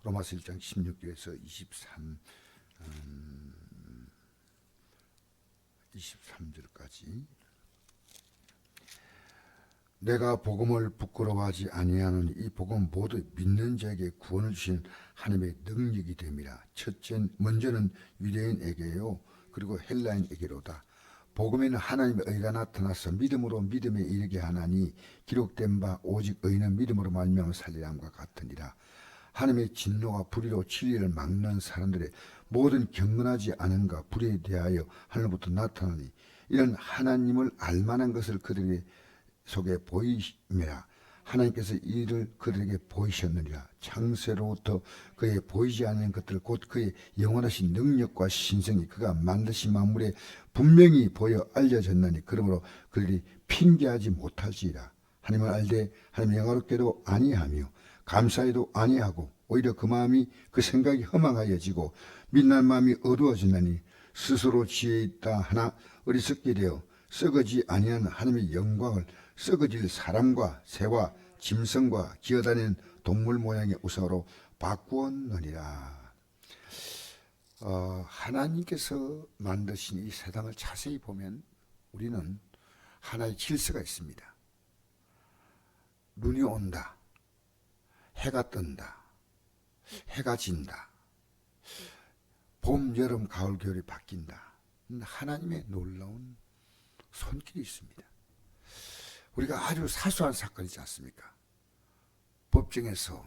로마서 1장 16절에서 23절까지 내가 복음을 부끄러워하지 아니하노니 이 복음 모두 믿는 자에게 구원을 주신 하나님의 능력이 됨이라. 먼저는 유대인에게요 그리고 헬라인에게로다. 복음에는 하나님의 의가 나타나서 믿음으로 믿음에 이르게 하나니 기록된 바 오직 의는 믿음으로 말미암아 살리람과 같으니라. 하나님의 진노가 불의로 진리를 막는 사람들의 모든 경건하지 않은가 불의에 대하여 하늘부터 나타나니 이런 하나님을 알만한 것을 그들에게 속에 보이심이라. 하나님께서 이를 그들에게 보이셨느니라. 창세로부터 그의 보이지 않는 것들 곧 그의 영원하신 능력과 신성이 그가 만드신 만물에 분명히 보여 알려졌나니 그러므로 그들이 핑계하지 못할지라. 하나님을 알되 하나님 영화롭게도 아니하며 감사해도 아니하고 오히려 그 마음이 그 생각이 허망하여지고 빛난 마음이 어두워지나니 스스로 지혜 있다 하나 어리석게 되어 썩어지 아니한 하나님의 영광을 썩어질 사람과 새와 짐승과 기어다니는 동물 모양의 우상으로 바꾸었느니라. 하나님께서 만드신 이 세상을 자세히 보면 우리는 하나의 질서가 있습니다. 눈이 온다. 해가 뜬다. 해가 진다. 봄, 여름, 가을, 겨울이 바뀐다. 하나님의 놀라운 손길이 있습니다. 우리가 아주 사소한 사건이지 않습니까? 법정에서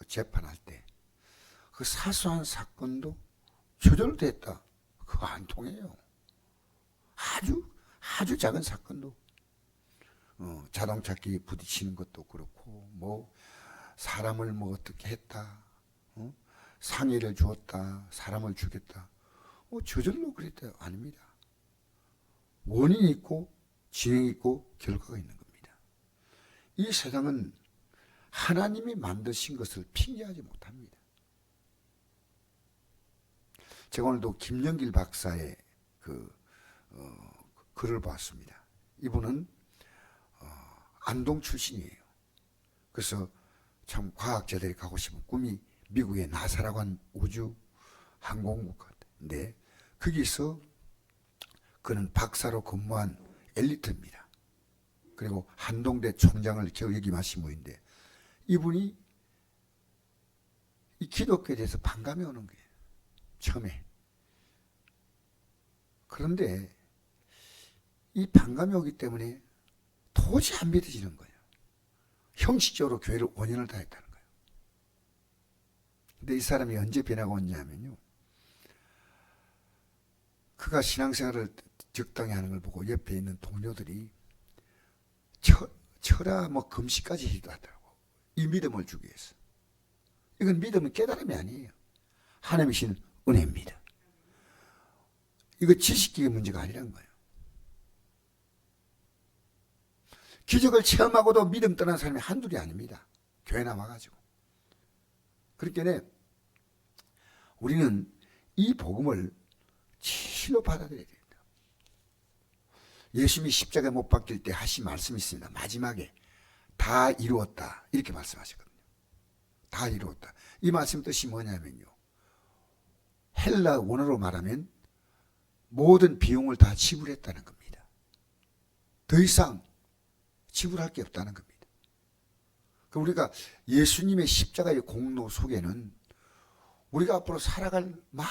재판할 때 그 사소한 사건도 조절됐다. 그거 안 통해요. 아주 작은 사건도 자동차끼리 부딪히는 것도 그렇고 뭐 사람을 뭐 어떻게 했다. 상해를 주었다. 사람을 죽였다. 저절로 그랬다. 아닙니다. 원인이 있고 진행이 있고 결과가 있는 겁니다. 이 세상은 하나님이 만드신 것을 핑계하지 못합니다. 제가 오늘도 김영길 박사의 글을 봤습니다. 이분은 안동 출신이에요. 그래서 참 과학자들이 가고 싶은 꿈이 미국의 나사라고 한 우주 항공국인데 거기서 그는 박사로 근무한 엘리트입니다. 그리고 한동대 총장을 역임하신 분인데 이분이 이 기독교에 대해서 반감이 오는 거예요. 처음에. 그런데 이 반감이 오기 때문에 도저히 안 믿어지는 거예요. 형식적으로 교회를 5년을 다녔다는 거예요. 근데 이 사람이 언제 변화가 왔냐면요. 그가 신앙생활을 적당히 하는 걸 보고 옆에 있는 동료들이 철야 뭐 금식까지 시도하더라고. 이 믿음을 주기 위해서. 이건 믿음은 깨달음이 아니에요. 하나님이신 은혜입니다. 이거 지식기의 문제가 아니란 거예요. 기적을 체험하고도 믿음 떠난 사람이 한둘이 아닙니다. 교회 나와가지고. 그렇기 때문에 우리는 이 복음을 진실로 받아들여야 됩니다. 예수님이 십자가에 못 박힐 때 하신 말씀이 있습니다. 마지막에 다 이루었다 이렇게 말씀하셨거든요. 다 이루었다. 이 말씀 뜻이 뭐냐면요. 헬라 원어로 말하면 모든 비용을 다 지불했다는 겁니다. 더 이상 지불할 게 없다는 겁니다. 우리가 예수님의 십자가의 공로 속에는 우리가 앞으로 살아갈 많은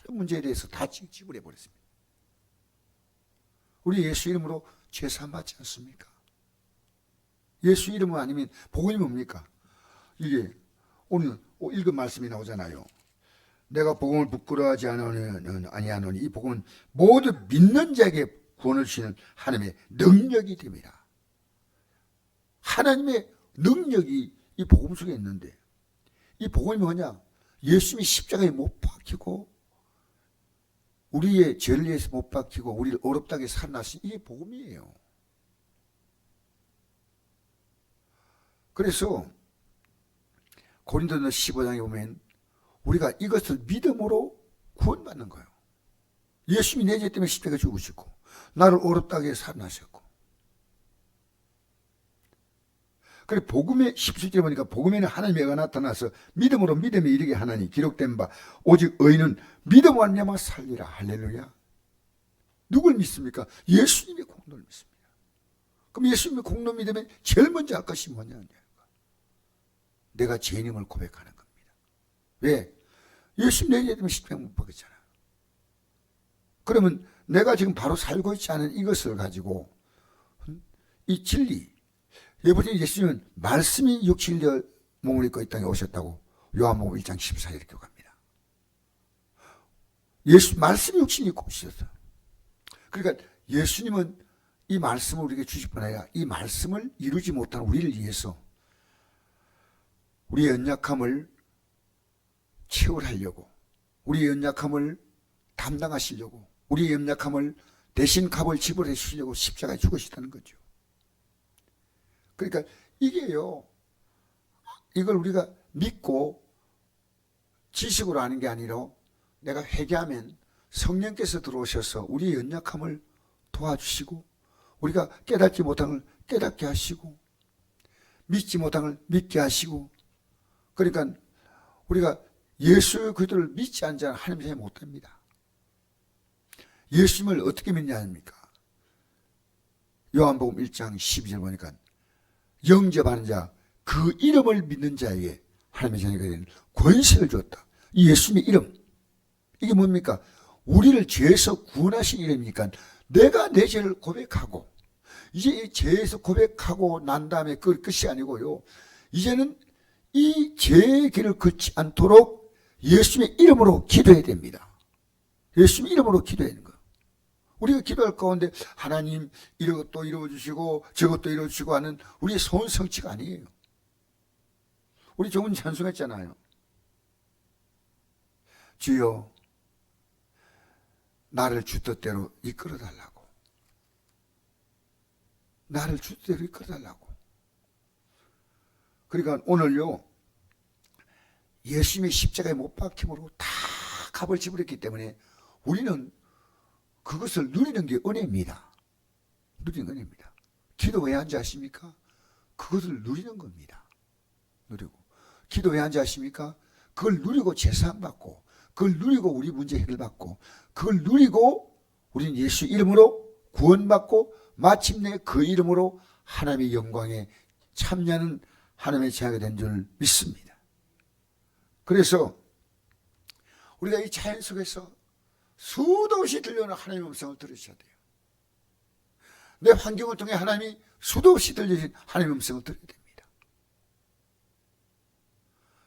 문제에 대해서 다 지불해 버렸습니다. 우리 예수 이름으로 죄사함 받지 않습니까? 예수 이름은 아니면 복음이 뭡니까? 이게 오늘 읽은 말씀이 나오잖아요. 내가 복음을 부끄러워하지 아니하노니 이 복음은 모두 믿는 자에게 구원을 주시는 하나님의 능력이 됩니다. 하나님의 능력이 이 복음 속에 있는데 이 복음이 뭐냐? 예수님이 십자가에 못 박히고 우리의 죄를 위해서 못 박히고 우리를 어렵다게 살아나신 이게 복음이에요. 그래서 고린도서 15장에 보면 우리가 이것을 믿음으로 구원받는 거예요. 예수님이 내 죄 때문에 십자가에 죽으시고 나를 어렵다게 살아나셨고 그래 복음의 17절에 보니까 복음에는 하나님의 애가 나타나서 믿음으로 믿음에 이르게 하나니 기록된 바 오직 의인은 믿음 말미암아 살리라. 할렐루야. 누굴 믿습니까? 예수님의 공로를 믿습니다. 그럼 예수님의 공로 믿음에 제일 먼저 할 것이 뭐냐? 내가 죄인임을 고백하는 겁니다. 왜? 예수님 내 죄 때문에 십자가 못 박았잖아. 그러면 내가 지금 바로 살고 있지 않은 이것을 가지고 이 진리, 예보된 예수님은 말씀이 육신을 몸을 입고 이 땅에 오셨다고 요한복음 1장 14절 이렇게 갑니다. 예수 말씀이 육신을 입고 오셨어. 그러니까 예수님은 이 말씀을 우리에게 주실 뿐 아니라 이 말씀을 이루지 못한 우리를 위해서 우리의 연약함을 채울하려고, 우리의 연약함을 담당하시려고, 우리의 연약함을 대신 값을 지불해 주시려고 십자가에 죽으시다는 거죠. 그러니까 이게요, 이걸 우리가 믿고 지식으로 아는 게 아니라 내가 회개하면 성령께서 들어오셔서 우리의 연약함을 도와주시고, 우리가 깨닫지 못한 걸 깨닫게 하시고, 믿지 못한 걸 믿게 하시고, 그러니까 우리가 예수 그리스도를 믿지 않는 자는 하나님 생각 못합니다. 예수님을 어떻게 믿냐 합니까? 요한복음 1장 12절 보니까 영접하는 자, 그 이름을 믿는 자에게 하나님의 자녀가 되는 권세를 줬다. 이 예수님의 이름, 이게 뭡니까? 우리를 죄에서 구원하신 이름이니까 내가 내 죄를 고백하고, 이제 이 죄에서 고백하고 난 다음에 그 끝이 아니고요, 이제는 이 죄의 길을 걷지 않도록 예수님의 이름으로 기도해야 됩니다. 예수님의 이름으로 기도해야 되는 거예요. 우리가 기도할 가운데 하나님 이것도 이루어주시고 저것도 이루어주시고 하는 우리의 소원 성취가 아니에요. 우리 조금 찬송했잖아요. 주여 나를 주 뜻대로 이끌어달라고, 나를 주 뜻대로 이끌어달라고. 그러니까 오늘요, 예수님의 십자가에 못 박힘으로 다 값을 지불했기 때문에 우리는 그것을 누리는 게 은혜입니다. 누리는 은혜입니다. 기도 왜 한지 아십니까? 그것을 누리는 겁니다. 누리고. 기도 왜 한지 아십니까? 그걸 누리고 제사함 받고, 그걸 누리고 우리 문제 해결받고, 그걸 누리고 우리는 예수 이름으로 구원받고 마침내 그 이름으로 하나님의 영광에 참여하는 하나님의 자녀가 된 줄 믿습니다. 그래서 우리가 이 자연 속에서 수도 없이 들려오는 하나님의 음성을 들으셔야 돼요. 내 환경을 통해 하나님이 수도 없이 들려주신 하나님의 음성을 들어야 됩니다.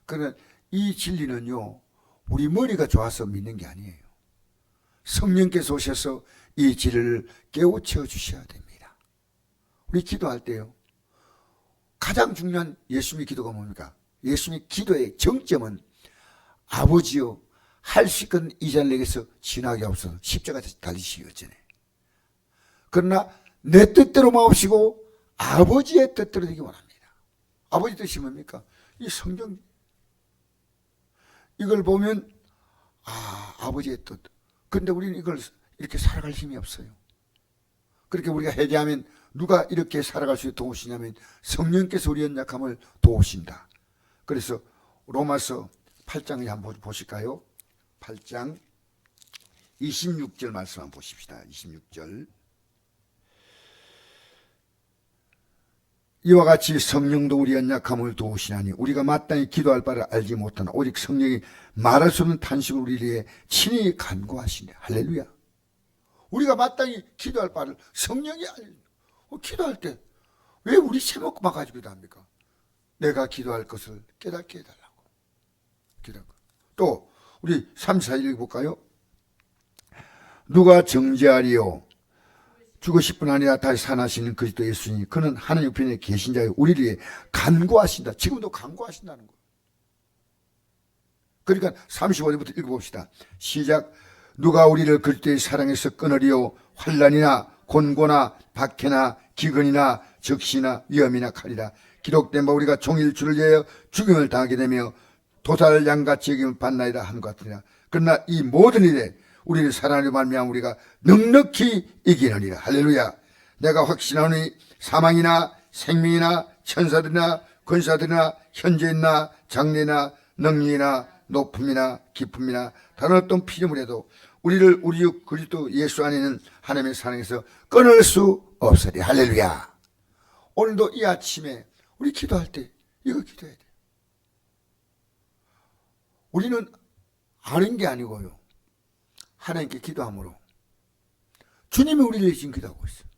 그러나 이 진리는요, 우리 머리가 좋아서 믿는 게 아니에요. 성령께서 오셔서 이 진리를 깨우쳐 주셔야 됩니다. 우리 기도할 때요, 가장 중요한 예수님의 기도가 뭡니까? 예수님의 기도의 정점은 아버지여 할 수 있거든 이 자를 내게서 지나게 없어서 십자가에 달리시겠잖아요. 그러나 내 뜻대로 마옵시고 아버지의 뜻대로 되기 원합니다. 아버지 뜻이 뭡니까? 이 성경, 이걸 보면 아버지의 뜻. 그런데 우리는 이걸 이렇게 살아갈 힘이 없어요. 그렇게 우리가 회개하면 누가 이렇게 살아갈 수 있도록 도우시냐면 성령께서 우리 연약함을 도우신다. 그래서 로마서 8장을 한번 보실까요? 8장 26절 말씀 한번 보십시다. 26절. 이와 같이 성령도 우리 연약함을 도우시나니 우리가 마땅히 기도할 바를 알지 못하나 오직 성령이 말할 수 없는 탄식을 우리에게 친히 간구하시네. 할렐루야. 우리가 마땅히 기도할 바를 성령이 기도할 때 왜 우리 제목만 가지고 기도합니까? 내가 기도할 것을 깨닫게 해달라고. 기도할 것. 또 우리 3, 4, 1 볼까요? 누가 정죄하리요? 죽으실 뿐 아니라 다시 살아나시는 그리스도 예수니 그는 하나님 우편에 계신 자여 우리를 위해 간구하신다. 지금도 간구하신다는 거예요. 그러니까 35절부터 읽어봅시다. 시작. 누가 우리를 그리스도의 사랑에서 끊으리요? 환난이나 곤고나 박해나 기근이나 적시나 위험이나 칼이라. 기록된 바 우리가 종일 주를 위하여 죽임을 당하게 되며 도살 양같이 여김을 받나이다 하는 것 같으니라. 그러나 이 모든 일에 우리를 사랑하려 말미암아 우리가 넉넉히 이기느니라. 할렐루야. 내가 확신하노니 사망이나 생명이나 천사들이나 권사들이나 현재 있나 장래나 능력이나 높음이나 기쁨이나 다른 어떤 피조물에도 우리를 우리 주 그리스도 예수 안에는 하나님의 사랑에서 끊을 수 없으리. 할렐루야. 오늘도 이 아침에 우리 기도할 때 이거 기도해야 돼요. 우리는 아는 게 아니고요, 하나님께 기도함으로 주님이 우리를 지금 기도하고 있어요.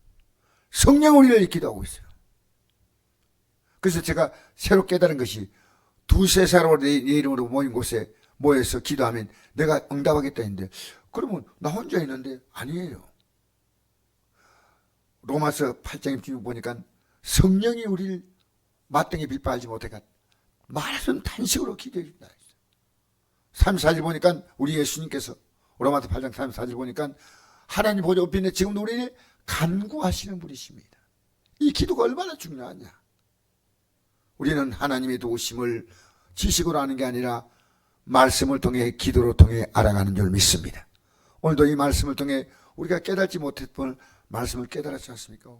성령 우리를 기도하고 있어요. 그래서 제가 새로 깨달은 것이 두세 사람으로 내 이름으로 모인 곳에 모여서 기도하면 내가 응답하겠다 했는데, 그러면 나 혼자 있는데 아니에요. 로마서 8장 16 보니까 성령이 우리를 마땅히 빌바하지 못해가 말씀 단식으로 기도해 준다. 34절 보니까 우리 예수님께서 로마서 8장 34절 보니까 하나님 보좌 옆에 있는데 지금도 우리를 간구하시는 분이십니다. 이 기도가 얼마나 중요하냐. 우리는 하나님의 도우심을 지식으로 아는 게 아니라 말씀을 통해 기도로 통해 알아가는 줄 믿습니다. 오늘도 이 말씀을 통해 우리가 깨닫지 못했던 말씀을 깨달았지 않습니까?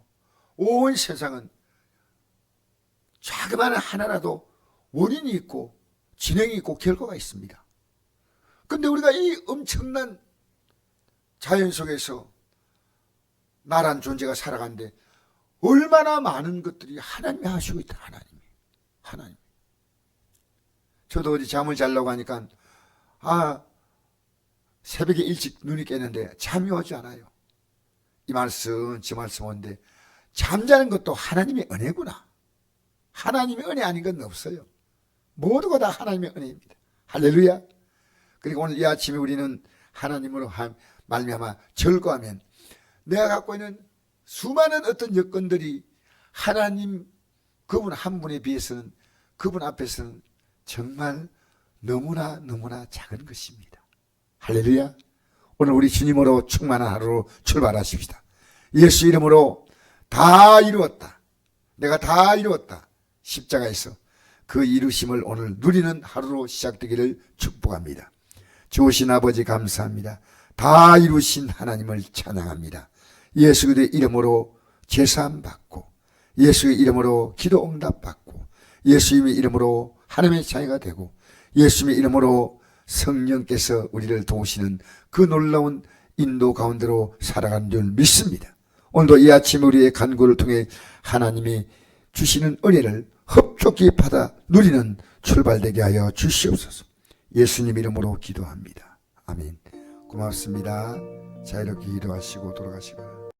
온 세상은 자그마한 하나라도 원인이 있고 진행이 있고 결과가 있습니다. 근데 우리가 이 엄청난 자연 속에서 나란 존재가 살아가는데 얼마나 많은 것들이 하나님이 하시고 있다. 하나님. 저도 어디 잠을 자려고 하니까 새벽에 일찍 눈이 깨는데 잠이 오지 않아요. 이 말씀 저 말씀 오는데 잠자는 것도 하나님의 은혜구나. 하나님의 은혜 아닌 건 없어요. 모두가 다 하나님의 은혜입니다. 할렐루야. 그리고 오늘 이 아침에 우리는 하나님으로 말미암아 절거하면 내가 갖고 있는 수많은 어떤 여건들이 하나님 그분 한 분에 비해서는, 그분 앞에서는 정말 너무나 작은 것입니다. 할렐루야. 오늘 우리 주님으로 충만한 하루로 출발하십시다. 예수 이름으로 다 이루었다. 내가 다 이루었다. 십자가에서 그 이루심을 오늘 누리는 하루로 시작되기를 축복합니다. 좋으신 아버지 감사합니다. 다 이루신 하나님을 찬양합니다. 예수 그리스도의 이름으로 제사함 받고, 예수의 이름으로 기도 응답 받고, 예수님의 이름으로 하나님의 자녀가 되고, 예수님의 이름으로 성령께서 우리를 도우시는 그 놀라운 인도 가운데로 살아가는 줄 믿습니다. 오늘도 이 아침 우리의 간구를 통해 하나님이 주시는 은혜를 흡족히 받아 누리는 출발되게 하여 주시옵소서. 예수님 이름으로 기도합니다. 아멘. 고맙습니다. 자, 이렇게 기도하시고 돌아가시고요.